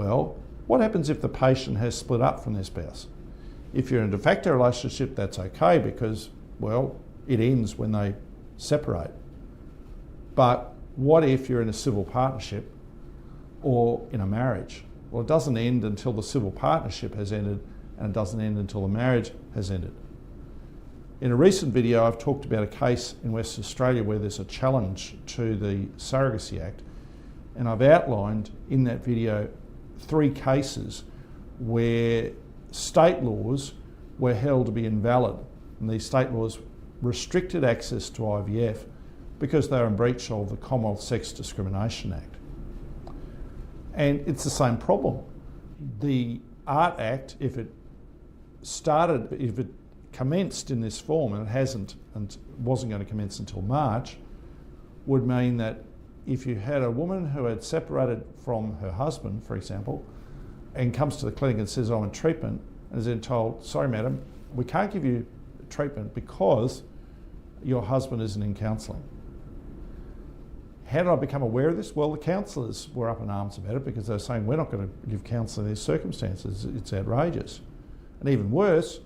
Well, what happens if the patient has split up from their spouse? If you're in a de facto relationship, that's okay because, well, it ends when they separate. But what if you're in a civil partnership or in a marriage? Well, it doesn't end until the civil partnership has ended, and it doesn't end until the marriage has ended. In a recent video, I've talked about a case in Western Australia where there's a challenge to the Surrogacy Act, and I've outlined in that video 3 cases where state laws were held to be invalid, and these state laws restricted access to IVF because they were in breach of the Commonwealth Sex Discrimination Act. And it's the same problem. The ART Act, if it commenced in this form, and it hasn't and wasn't going to commence until March, would mean that if you had a woman who had separated from her husband, for example, and comes to the clinic and says, I'm in treatment, and is then told, sorry madam, we can't give you treatment because your husband isn't in counselling. How did I become aware of this? Well, the counsellors were up in arms about it because they were saying, we're not going to give counselling in these circumstances, it's outrageous. And even worse,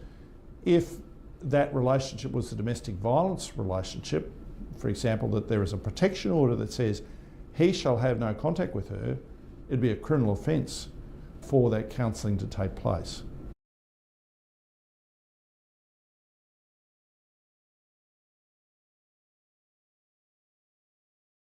if that relationship was a domestic violence relationship, for example, that there is a protection order that says he shall have no contact with her, it'd be a criminal offence for that counselling to take place.